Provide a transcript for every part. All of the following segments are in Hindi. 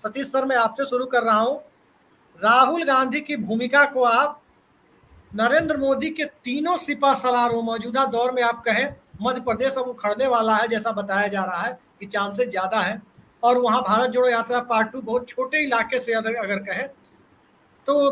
सतीश सर, मैं आपसे शुरू कर रहा हूं। राहुल गांधी की भूमिका को आप नरेंद्र मोदी के तीनों सिपा सलारों मौजूदा दौर में आप कहें, मध्य प्रदेश अब उखड़ने वाला है जैसा बताया जा रहा है कि चांसेस ज्यादा है, और वहां भारत जोड़ो यात्रा पार्ट 2 बहुत छोटे इलाके से अगर कहें तो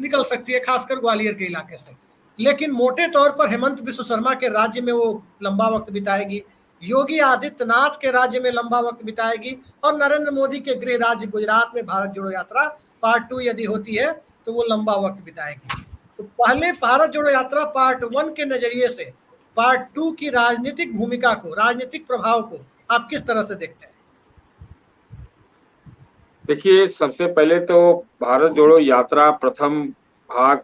निकल सकती है, खासकर ग्वालियर के इलाके से। लेकिन मोटे तौर पर हेमंत बिश्व शर्मा के राज्य में वो लंबा वक्त बिताएगी, योगी आदित्यनाथ के राज्य में लंबा वक्त बिताएगी, और नरेंद्र मोदी के गृह राज्य गुजरात में भारत जोड़ो यात्रा पार्ट 2 यदि होती है तो वो लंबा वक्त बिताएगी। तो पहले भारत जोड़ो यात्रा पार्ट 1 के नजरिए से पार्ट 2 की राजनीतिक भूमिका को, राजनीतिक प्रभाव को आप किस तरह से देखते हैं? देखिए, सबसे पहले तो भारत जोड़ो यात्रा प्रथम भाग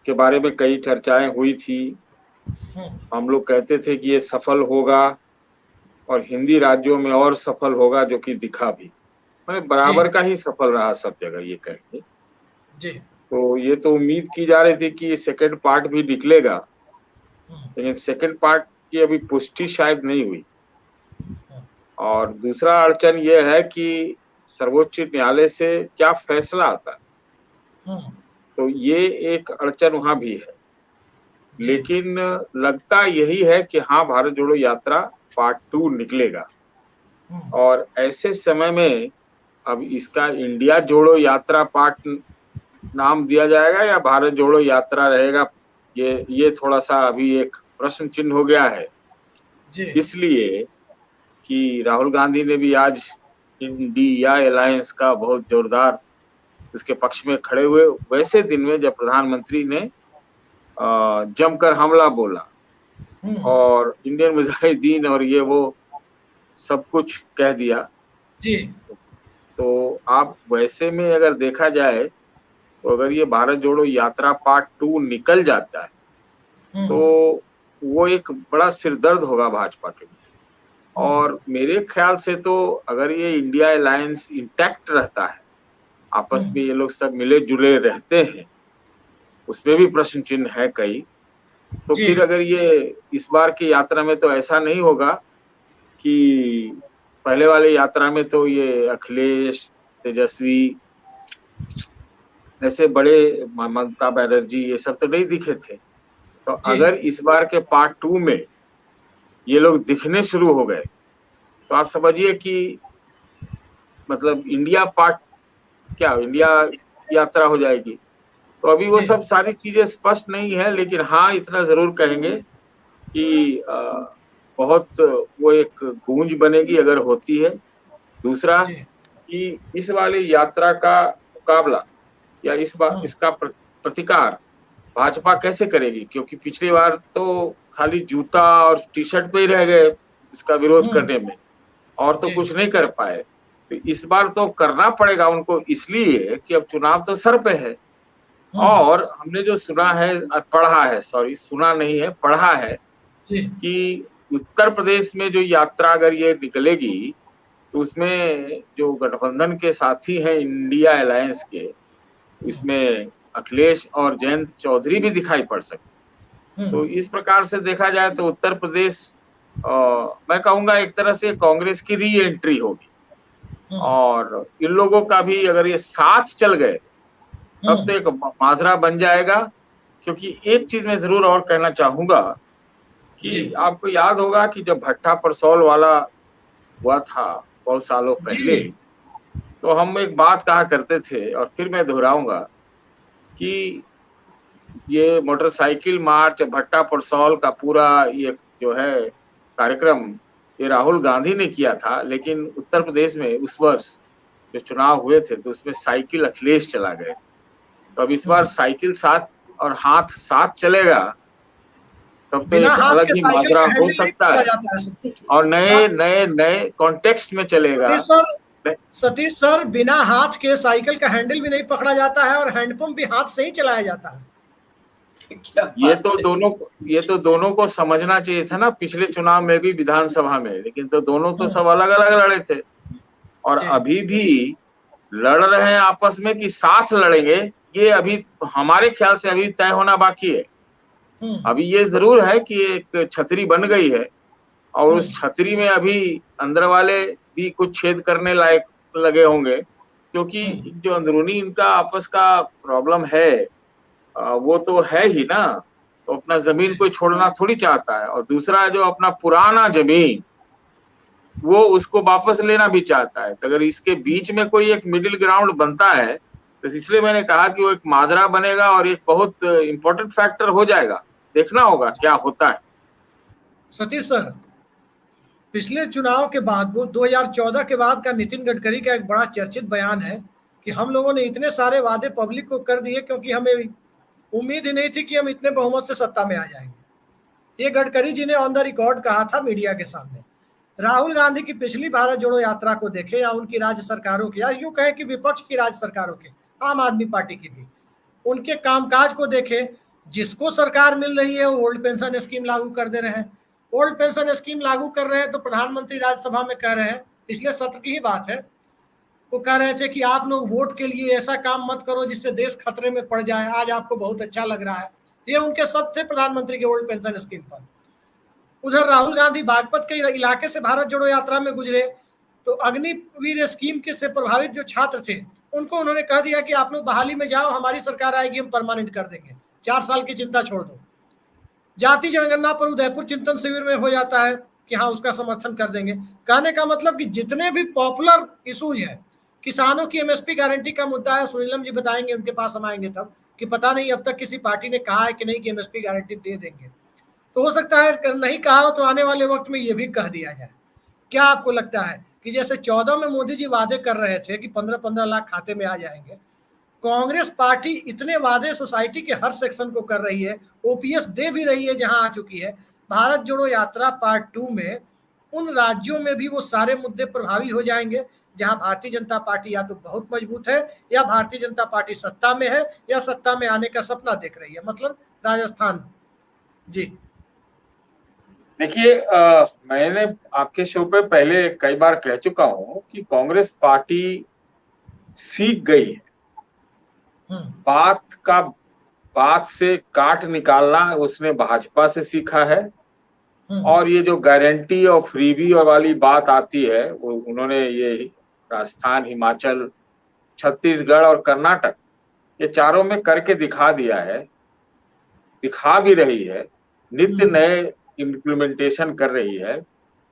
के बारे में कई चर्चाएं हुई थी। हम लोग कहते थे कि ये सफल होगा और हिंदी राज्यों में और सफल होगा, जो कि दिखा भी, मैंने बराबर का ही सफल रहा सब जगह, ये कहेंगे जी। तो ये तो उम्मीद की जा रही थी कि सेकंड पार्ट भी निकलेगा, लेकिन सेकंड पार्ट की अभी पुष्टि शायद नहीं हुई। और दूसरा अड़चन ये है कि सर्वोच्च न्यायालय से क्या फैसला आता है, तो ये एक अड़चन वहां भी है। लेकिन लगता यही है कि हाँ, भारत जोड़ो यात्रा पार्ट 2 निकलेगा। और ऐसे समय में अब इसका इंडिया जोड़ो यात्रा पार्ट नाम दिया जाएगा या भारत जोड़ो यात्रा रहेगा, ये थोड़ा सा अभी एक प्रश्न चिन्ह हो गया है। इसलिए कि राहुल गांधी ने भी आज इंडिया अलायंस का बहुत जोरदार उसके पक्ष में खड़े हुए, वैसे दिन में जब प्रधानमंत्री ने जमकर हमला बोला और इंडियन मुजाहिदीन और ये वो सब कुछ कह दिया जी। तो आप वैसे में अगर देखा जाए तो अगर ये भारत जोड़ो यात्रा पार्ट 2 निकल जाता है तो वो एक बड़ा सिरदर्द होगा भाजपा के लिए। और मेरे ख्याल से तो अगर ये इंडिया अलायंस इंटैक्ट रहता है, आपस में ये लोग सब मिले जुले रहते हैं, उसमें भी प्रश्न चिन्ह है कई, तो फिर अगर ये इस बार की यात्रा में तो ऐसा नहीं होगा कि पहले वाले यात्रा में तो ये अखिलेश, तेजस्वी, ऐसे बड़े, ममता बनर्जी, ये सब तो नहीं दिखे थे। तो अगर इस बार के पार्ट 2 में ये लोग दिखने शुरू हो गए तो आप समझिए कि मतलब इंडिया पार्ट क्या, इंडिया यात्रा हो जाएगी। तो अभी वो सब सारी चीजें स्पष्ट नहीं है, लेकिन हाँ, इतना जरूर कहेंगे कि बहुत वो एक गूंज बनेगी अगर होती है। दूसरा कि इस वाली यात्रा का मुकाबला या इस बार इसका प्रतिकार भाजपा कैसे करेगी, क्योंकि पिछली बार तो खाली जूता और टी शर्ट पे ही रह गए इसका विरोध करने में, और तो कुछ नहीं कर पाए। तो इस बार तो करना पड़ेगा उनको, इसलिए कि अब चुनाव तो सर पे है। और हमने जो सुना है, पढ़ा है, सॉरी सुना नहीं है, पढ़ा है कि उत्तर प्रदेश में जो यात्रा अगर ये निकलेगी तो उसमें जो गठबंधन के साथी हैं इंडिया अलायंस के, इसमें अखिलेश और जयंत चौधरी भी दिखाई पड़ सकते। तो इस प्रकार से देखा जाए तो उत्तर प्रदेश मैं कहूंगा एक तरह से कांग्रेस की री एंट्री होगी। और इन लोगों का भी अगर ये साथ चल गए तब तो एक माजरा बन जाएगा। क्योंकि एक चीज मैं जरूर और कहना चाहूंगा कि आपको याद होगा कि जब भट्टा परसौल वाला हुआ था बहुत सालों पहले, तो हम एक बात कहा करते थे और फिर मैं दोहराऊंगा कि ये मोटरसाइकिल मार्च, भट्टा परसौल का पूरा ये जो है कार्यक्रम, ये राहुल गांधी ने किया था, लेकिन उत्तर प्रदेश में उस वर्ष जो चुनाव हुए थे तो उसमें साइकिल अखिलेश चला गए थे। तो अब इस बार साइकिल साथ और हाथ साथ चलेगा तब तो एक अलग ही माजरा हो सकता है और नए कॉन्टेक्स्ट में चलेगा। सतीश सर, बिना हाथ के साइकिल का हैंडल भी नहीं पकड़ा जाता है और हैंडपंप भी हाथ से ही चलाया जाता है। ये तो दोनों को समझना चाहिए था ना, पिछले चुनाव में भी विधानसभा में, लेकिन तो दोनों तो सब अलग अलग लड़े थे। और अभी भी लड़ रहे हैं आपस में कि साथ लड़ेंगे, ये अभी हमारे ख्याल से अभी तय होना बाकी है। अभी ये जरूर है कि एक छतरी बन गई है और उस छतरी में अभी अंदर वाले भी कुछ छेद करने लायक लगे होंगे, क्योंकि जो अंदरूनी इनका आपस का प्रॉब्लम है वो तो है ही ना। तो अपना जमीन कोई छोड़ना थोड़ी चाहता है, और दूसरा जो अपना पुराना जमीन वो उसको वापस लेना भी चाहता है। तो अगर इसके बीच में कोई एक मिडिल ग्राउंड बनता है, तो इसलिए मैंने कहा कि वो एक माजरा बनेगा और एक बहुत इंपॉर्टेंट फैक्टर हो जाएगा। देखना होगा क्या होता है। सतीश सर, पिछले चुनाव के बाद, वो 2014 के बाद का नितिन गडकरी का एक बड़ा चर्चित बयान है कि हम लोगों ने इतने सारे वादे पब्लिक को कर दिए क्योंकि हमें उम्मीद ही नहीं थी कि हम इतने बहुमत से सत्ता में आ जाएंगे। ये गडकरी जी ने ऑन द रिकॉर्ड कहा था मीडिया के सामने। राहुल गांधी की पिछली भारत जोड़ो यात्रा को देखें या उनकी राज्य सरकारों की, या यूं कहें कि विपक्ष की राज्य सरकारों के, आम आदमी पार्टी की भी, उनके कामकाज को देखें। जिसको सरकार मिल रही है वो ओल्ड पेंशन स्कीम लागू कर दे रहे हैं। ओल्ड पेंशन स्कीम लागू कर रहे हैं तो प्रधानमंत्री राज्यसभा में कह रहे हैं, पिछले सत्र की ही बात है, वो कह रहे थे कि आप लोग वोट के लिए ऐसा काम मत करो जिससे देश खतरे में पड़ जाए। आज आपको बहुत अच्छा लग रहा है। ये उनके सब थे प्रधानमंत्री के ओल्ड पेंशन स्कीम पर। उधर राहुल गांधी बागपत के इलाके से भारत जोड़ो यात्रा में गुजरे तो अग्निवीर स्कीम के से प्रभावित जो छात्र थे उनको उन्होंने कह दिया कि आप लोग बहाली में जाओ, हमारी सरकार आएगी, हम परमानेंट कर देंगे, 4 साल की चिंता छोड़ दो। जाति जनगणना पर उदयपुर चिंतन शिविर में हो जाता है कि हाँ उसका समर्थन कर देंगे। कहने का मतलब कि जितने भी पॉपुलर इशूज हैं, किसानों की एमएसपी गारंटी का मुद्दा है, सुनीलम जी बताएंगे, उनके पास हम आएंगे तब, कि पता नहीं अब तक किसी पार्टी ने कहा है कि नहीं कि एमएसपी गारंटी दे देंगे। तो हो सकता है नहीं कहा हो तो आने वाले वक्त में ये भी कह दिया जाए। क्या आपको लगता है कि जैसे 14 में मोदी जी वादे कर रहे थे कि 15-15 लाख खाते में आ जाएंगे, कांग्रेस पार्टी इतने वादे सोसाइटी के हर सेक्शन को कर रही है, ओपीएस दे भी रही है जहां आ चुकी है, भारत जोड़ो यात्रा पार्ट 2 में उन राज्यों में भी वो सारे मुद्दे प्रभावी हो जाएंगे जहां भारतीय जनता पार्टी या तो बहुत मजबूत है या भारतीय जनता पार्टी सत्ता में है या सत्ता में आने का सपना देख रही है, मतलब राजस्थान। जी देखिए, मैंने आपके शो पे पहले कई बार कह चुका हूं कि कांग्रेस पार्टी सीख गई है। बात से काट निकालना उसने भाजपा से सीखा है। और ये जो गारंटी और फ्रीबी और वाली बात आती है, वो उन्होंने ये राजस्थान, हिमाचल, छत्तीसगढ़ और कर्नाटक, ये चारों में करके दिखा दिया है, दिखा भी रही है, नित्य नए इम्प्लीमेंटेशन कर रही है।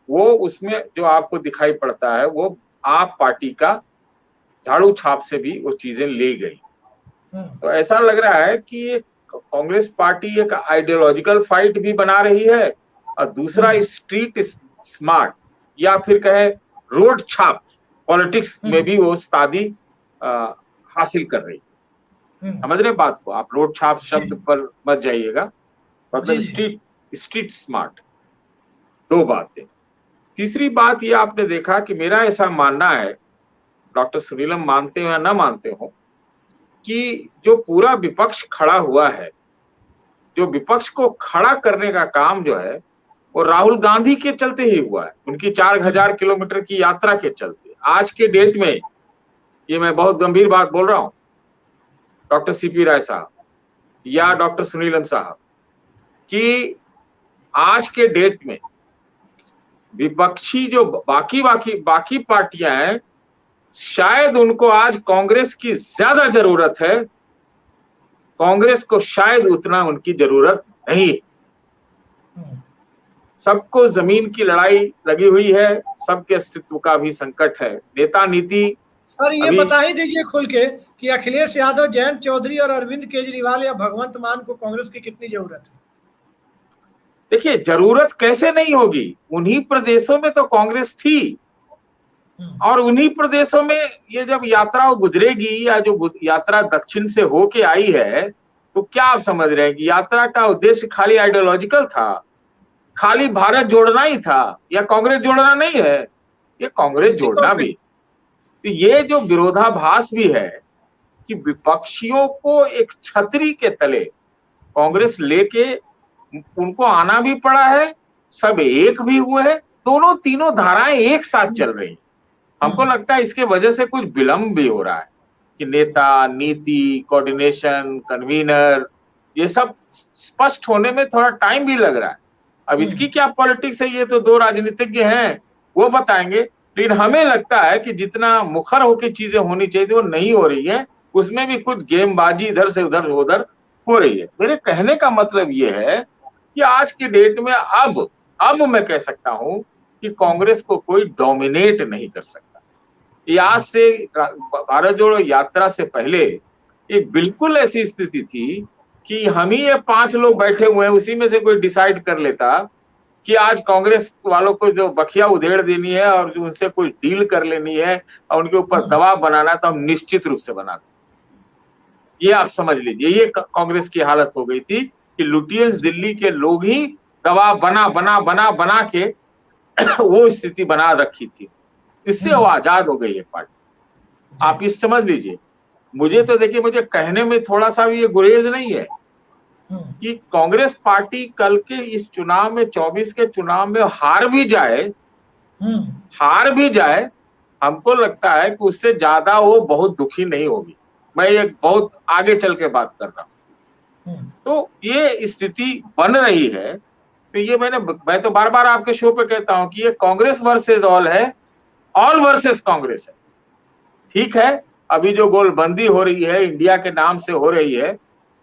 वो उसमें जो आपको दिखाई पड़ता है वो आप पार्टी का झाड़ू छाप से भी वो चीजें ले गई। तो ऐसा लग रहा है कि कांग्रेस पार्टी एक आइडियोलॉजिकल फाइट भी बना रही है, और दूसरा स्ट्रीट स्मार्ट या फिर कहे रोड छाप पॉलिटिक्स में भी वो उस्तादी हासिल कर रही है। समझ रहे बात को आप? रोड छाप शब्द पर मत जाइएगा, मतलब स्ट्रीट स्मार्ट। दो बातें। तीसरी बात ये आपने देखा कि मेरा ऐसा मानना है, डॉक्टर सुनीलम मानते हो या ना मानते हो, कि जो पूरा विपक्ष खड़ा हुआ है, जो विपक्ष को खड़ा करने का काम जो है वो राहुल गांधी के चलते ही हुआ है, उनकी 4000 किलोमीटर की यात्रा के चलते। आज के डेट में, ये मैं बहुत गंभीर बात बोल रहा हूं, डॉक्टर सीपी राय साहब या डॉक्टर सुनीलम साहब, कि आज के डेट में विपक्षी जो बाकी पार्टियां हैं, शायद उनको आज कांग्रेस की ज्यादा जरूरत है, कांग्रेस को शायद उतना उनकी जरूरत नहीं है। सबको जमीन की लड़ाई लगी हुई है, सबके अस्तित्व का भी संकट है। नेता नीति सर ये बता ही दीजिए खुल के कि अखिलेश यादव, जयंत चौधरी और अरविंद केजरीवाल या भगवंत मान को कांग्रेस की कितनी जरूरत है? देखिए, जरूरत कैसे नहीं होगी, उन्हीं प्रदेशों में तो कांग्रेस थी, और उन्हीं प्रदेशों में ये जब यात्रा गुजरेगी, या जो यात्रा दक्षिण से होके आई है, तो क्या आप समझ रहे हैं कि यात्रा का उद्देश्य खाली आइडियोलॉजिकल था, खाली भारत जोड़ना ही था, या कांग्रेस जोड़ना नहीं है? ये कांग्रेस जोड़ना भी। तो ये जो विरोधाभास भी है कि विपक्षियों को एक छतरी के तले कांग्रेस लेके उनको आना भी पड़ा है, सब एक भी हुए हैं, दोनों तीनों धाराएं एक साथ चल रही हैं। हमको लगता है इसके वजह से कुछ विलंब भी हो रहा है कि नेता, नीति, कोऑर्डिनेशन, कन्वीनर, ये सब स्पष्ट होने में थोड़ा टाइम भी लग रहा है। अब इसकी क्या पॉलिटिक्स है, ये तो दो राजनीतिज्ञ हैं, वो बताएंगे। लेकिन हमें लगता है कि जितना मुखर होकर चीजें होनी चाहिए वो नहीं हो रही है, उसमें भी कुछ गेमबाजी इधर से उधर हो रही है। मेरे कहने का मतलब ये है कि आज की डेट में अब मैं कह सकता हूं कि कांग्रेस को कोई डोमिनेट नहीं कर सकता। ये आज से भारत जोड़ो यात्रा से पहले एक बिल्कुल ऐसी स्थिति थी कि हम ही ये 5 लोग बैठे हुए हैं, उसी में से कोई डिसाइड कर लेता कि आज कांग्रेस वालों को जो बखिया उधेड़ देनी है और जो उनसे कोई डील कर लेनी है और उनके ऊपर दबाव बनाना, तो हम निश्चित रूप से बनाते। ये आप समझ लीजिए, ये कांग्रेस की हालत हो गई थी कि लुटियंस दिल्ली के लोग ही दबाव बना के वो स्थिति बना रखी थी। इससे वो आजाद हो गई है पार्टी। आप इस समझ लीजिए। मुझे तो देखिए, मुझे कहने में थोड़ा सा भी ये गुरेज नहीं है कि कांग्रेस पार्टी कल के इस चुनाव में 24 के चुनाव में हार भी जाए, हमको लगता है कि उससे ज्यादा वो बहुत दुखी नहीं होगी। मैं ये बहुत आगे चल के बात कर रहा हूं। तो ये स्थिति बन रही है। तो ये मैं तो बार बार आपके शो पे कहता हूं कि ये कांग्रेस वर्सेस ऑल है, ऑल वर्सेस कांग्रेस है। ठीक है, अभी जो गोलबंदी हो रही है इंडिया के नाम से हो रही है,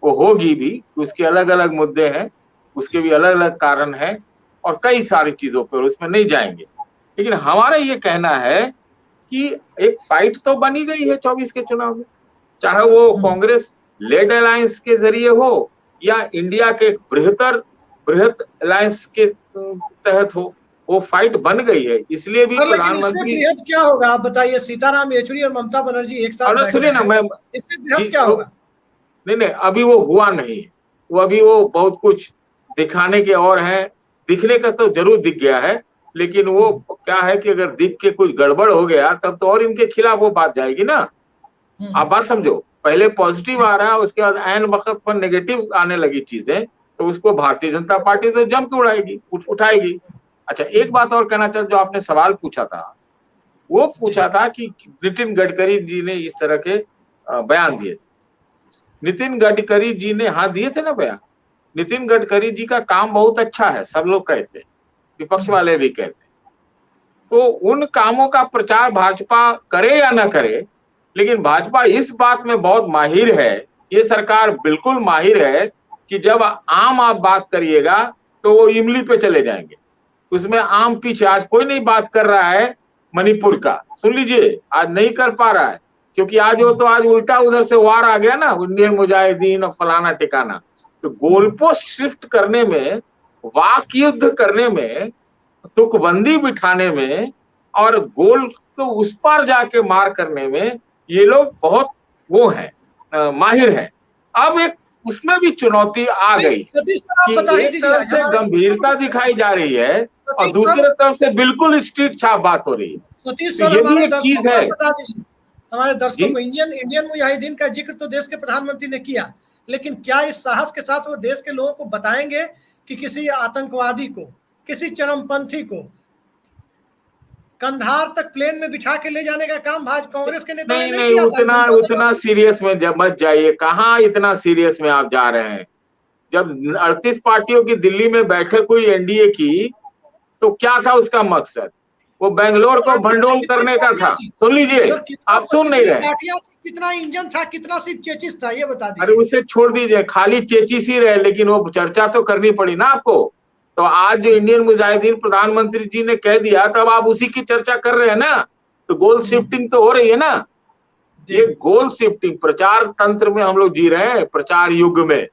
वो होगी भी, उसके अलग अलग मुद्दे हैं, उसके भी अलग अलग कारण हैं और कई सारी चीजों पर, उसमें नहीं जाएंगे। लेकिन हमारा ये कहना है कि एक फाइट तो बनी गई है 24 के चुनाव में, चाहे वो कांग्रेस लेड अलायंस के जरिए हो या इंडिया के बृहत अलायंस के तहत हो, वो फाइट बन गई है। इसलिए भी प्रधानमंत्री क्या होगा आप बताइए। सीताराम येचुरी और ममता बनर्जी एक साथ बैठ सुनिए ना, मैं इससे बृहत क्या होगा? नहीं, अभी वो हुआ नहीं, वो अभी वो बहुत कुछ दिखाने के और है। दिखने का तो जरूर दिख गया है, लेकिन वो क्या है कि अगर दिख के कुछ गड़बड़ हो गया तब तो और इनके खिलाफ वो बात जाएगी ना। आप बात समझो, पहले पॉजिटिव आ रहा है, उसके बाद ऐन वक्त पर नेगेटिव आने लगी चीजें, तो उसको भारतीय जनता पार्टी तो जम के उठाएगी। अच्छा, एक बात और कहना चाहता, जो आपने सवाल पूछा था, वो पूछा था कि नितिन गडकरी जी ने इस तरह के बयान दिए थे। नितिन गडकरी जी ने दिए थे ना बयान। नितिन गडकरी जी का काम बहुत अच्छा है, सब लोग कहते हैं, विपक्ष वाले भी कहते हैं। तो उन कामों का प्रचार भाजपा करे या ना करे, लेकिन भाजपा इस बात में बहुत माहिर है, ये सरकार बिल्कुल माहिर है कि जब आम आप बात करिएगा तो वो इमली पे चले जाएंगे। उसमें आम पीछे आज कोई नहीं बात कर रहा है मणिपुर का, सुन लीजिए, आज नहीं कर पा रहा है, क्योंकि आज वो तो आज उल्टा उधर से वार आ गया ना, इंडियन मुजाहिदीन और फलाना टिकाना। तो गोलपोस्ट शिफ्ट करने में, वाक युद्ध करने में, तुकबंदी बिठाने में और गोल को उस पार जाके मार करने में ये लोग बहुत वो हैं, माहिर हैं। अब एक उसमें भी चुनौती आ गई कि एक तरफ से गंभीरता दिखाई जा रही है और दूसरी तरफ से बिल्कुल स्ट्रीट छाप बात हो रही है। सतीश सर, हमारे चीज है, हमारे दर्शकों को इंडियन मुजाहिदीन का जिक्र तो देश के प्रधानमंत्री ने किया, लेकिन क्या इस साहस के साथ वो देश के लोगों को बताएंगे कि किसी आतंकवादी को, किसी चरमपंथी को कंधार तक प्लेन में बिठा के ले जाने का काम भाजपा कांग्रेस के नेता ने नहीं किया? उतना सीरियस में जब मत जाइए। कहाँ इतना सीरियस में आप जा रहे हैं? जब 38 पार्टियों की दिल्ली में बैठक हुई एनडीए की, तो क्या था उसका मकसद? वो बेंगलोर को भंडोल करने का था। सुन लीजिए, आप सुन नहीं रहे। कितना इंजन था, कितना सिर्फ चेचिस था, ये बता दीजिए। अरे उसे छोड़ दीजिए, खाली चेचिस ही रहे, लेकिन वो चर्चा तो करनी पड़ी ना आपको। तो आज जो इंडियन मुजाहिदीन प्रधानमंत्री जी ने कह दिया, तब आप उसी की चर्चा कर रहे हैं ना। तो गोल शिफ्टिंग तो हो रही है ना। ये गोल शिफ्टिंग प्रचार तंत्र में हम लोग जी रहे हैं, प्रचार युग में।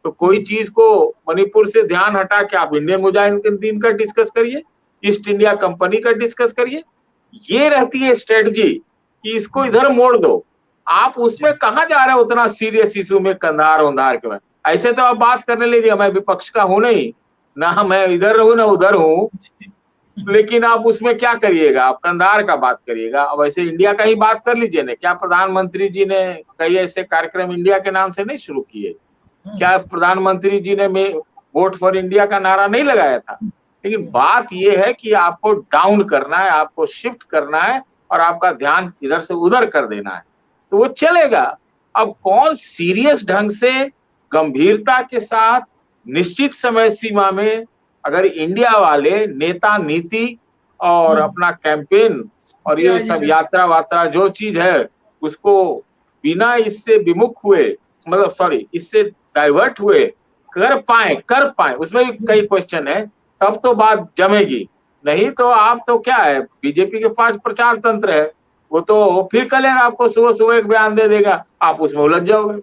तो कोई चीज को मणिपुर से ध्यान हटा के आप इंडियन मुजाहिदीन का डिस्कस करिए, ईस्ट इंडिया कंपनी का डिस्कस करिए। ये रहती है स्ट्रेटजी कि इसको इधर मोड़ दो। आप उसमें कहाँ जा रहे हो उतना सीरियस इशू में, कंधार उंधार के बाद? ऐसे तो आप बात करने लीजिए, मैं विपक्ष का हूं नहीं ना, मैं इधर हूं ना उधर हूं, लेकिन आप उसमें क्या करिएगा? आप कंधार का बात करिएगा। अब ऐसे इंडिया का ही बात कर लीजिए ना। क्या प्रधानमंत्री जी ने कई ऐसे कार्यक्रम इंडिया के नाम से नहीं शुरू किए? क्या प्रधानमंत्री जी ने वोट फॉर इंडिया का नारा नहीं लगाया था? लेकिन बात यह है कि आपको डाउन करना है, आपको शिफ्ट करना है और आपका ध्यान इधर से उधर कर देना है, तो वो चलेगा। अब कौन सीरियस ढंग से, गंभीरता के साथ, निश्चित समय सीमा में अगर इंडिया वाले नेता नीति और अपना कैंपेन और ये सब यात्रा वात्रा जो चीज है उसको बिना इससे विमुख हुए, मतलब सॉरी इससे डाइवर्ट हुए कर पाए उसमें भी कई क्वेश्चन है, तब तो बात जमेगी। नहीं तो आप तो क्या है, बीजेपी के पास प्रचार तंत्र है, वो तो फिर कलेगा आपको, सुबह सुबह एक बयान दे देगा, आप उसमें उलझ जाओगे।